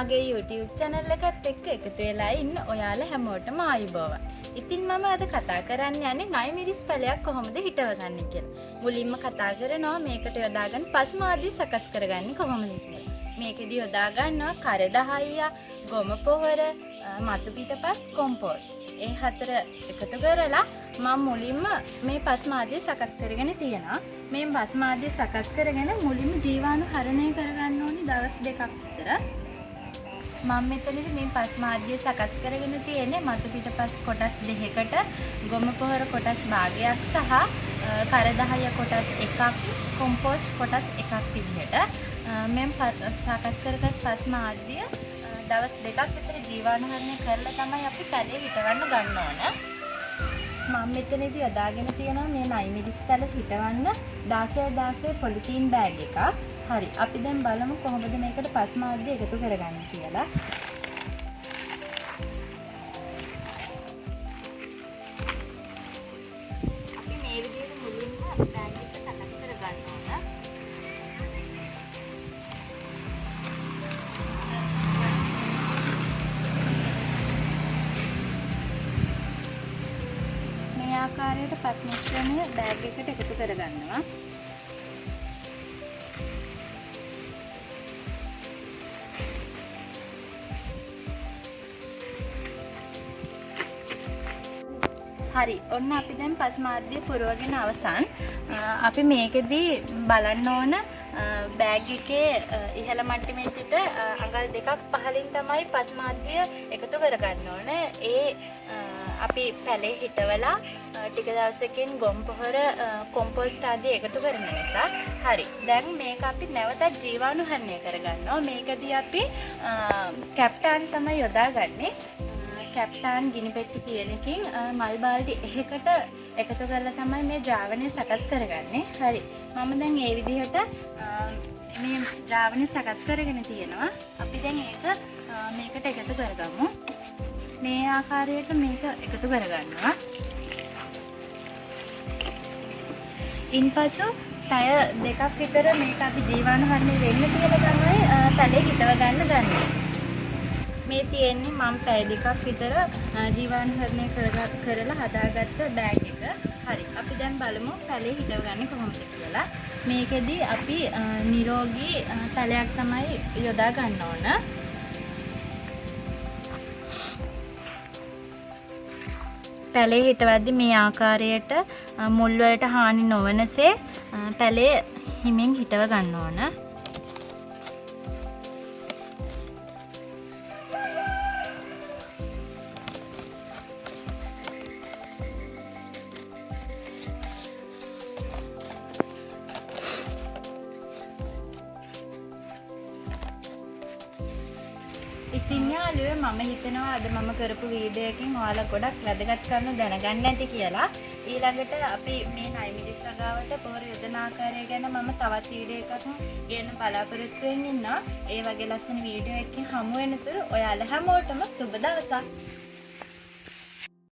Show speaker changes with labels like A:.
A: මගේ YouTube channel එකත් එක්ක එකතු වෙලා ඉන්න ඔයාලා හැමෝටම ආයුබෝවන්. ඉතින් මම අද කතා කරන්න යන්නේ ණය මිරිස් පැලයක් කොහොමද හිටවගන්නේ කියලා. මුලින්ම කතා කරනවා මේකට යොදාගන්න පස් මාධ්‍ය සකස් කරගන්නේ කොහොමද කියලා. මේකෙදි යොදා ගන්නවා කර 10ක්, ගොම පොහොර, මතු පිටපස්, කොම්පෝස්ට්. ඒ හතර එකතු කරලා මම මුලින්ම මේ පස් මාධ්‍ය සකස් කරගෙන තියෙනවා. මේ පස් මාධ්‍ය සකස් කරගෙන මුලින්ම ජීවාණු හරණය කරගන්න ඕනේ දවස් දෙකක් විතර. මම මෙතනදී මේ පස් මාධ්‍ය සකස් කරගෙන තියෙන්නේ මතු පිටපස් කොටස් දෙකකට, ගොම පොහොර කොටස් භාගයක් සහ කර 10 කොටස් එකක්, කොම්පෝස්ට් කොටස් එකක් විදිහට මම සකස් කරගත් පස් මාධ්‍ය දවස් දෙකක් විතර ජීවාණු හරණය කරලා තමයි අපි පැලේ හිටවන්න ගන්න ඕන. මම මෙතනදී යොදාගෙන තියෙනවා මේ ණය මිරිස් පැල හිටවන්න 16 පොලිතීන් බෑග් එකක්. හරි. අපි දැන් බලමු කොහොමද මේකට පස් මාධ්‍ය එකතු කරගන්නේ කියලා. අපි මේ විදිහට මුලින්ම බෑග් එක සකස් කරගන්න ඕන. මේ ආකාරයට පස් මිශ්‍රණය බෑග් එකට එකතු කරගන්නවා. හරි. ඔන්න අපි දැන් පස් මාධ්‍ය පුරවගෙන අවසන්. අපි මේකෙදී බලන්න ඕන බෑග් එකේ ඉහළ මට්ටමේ සිට අඟල් දෙකක් පහළින් තමයි පස් මාධ්‍ය එකතු කරගන්න ඕන. ඒ අපි පැලේ හිටවලා ටික දවසකින් ගොම් පොහොර, කොම්පෝස්ට් ආදී එකතු කරන නිසා. හරි. දැන් මේක අපි නැවතත් ජීවාණු හරණය කරගන්නවා. මේකදී අපි කැප්ටාන් තමයි යොදාගන්නේ. කැප්ටාන් ගිනි පෙට්ටි තියෙනකින් මල් බාල්දි එකකට එකතු කරලා තමයි මේ ද්‍රාවණය සකස් කරගන්නේ. හරි. මම දැන් මේ විදිහට මේ ද්‍රාවණය සකස් කරගෙන තියෙනවා. අපි දැන් මේකට එකතු කරගමු. මේ ආකාරයට මේක එකතු කරගන්නවා. ඉන්පසු පැය දෙකක් විතර මේක අපි ජීවාණු හරණය වෙන්න තියලා තමයි පැලේ හිටව ගන්න ගන්නේ. මේ තියෙන්නේ මම පැය දෙකක් විතර ජීවාණු හරණය කරලා හදාගත්ත බෑග් එක. හරි. අපි දැන් බලමු පැලේ හිටවගන්නේ කොහොමද කියලා. මේකෙදි අපි නිරෝගී පැලයක් තමයි යොදා ගන්න ඕන. පැලේ හිටවද්දි මේ ආකාරයට මුල් වලට හානි නොවනසේ පැලේ හිමින් හිටව ගන්න ඕන. ඉතින් යාළුවෝ මම හිතනවා අද මම කරපු වීඩියෝ එකකින් ඔයාලා ගොඩක් වැදගත් කරුණු දැනගන්න ඇති කියලා. ඊළඟට අපි මේ ණය මිරිස් වගාවට පොහොර යොදන ආකාරය ගැන මම තවත් වීඩියෝ එකක් ගන්න බලාපොරොත්තු වෙමින් ඉන්නවා. ඒ වගේ ලස්සන වීඩියෝ එකකින් හමු වෙනතුරු ඔයාලා හැමෝටම සුබ දවසක්.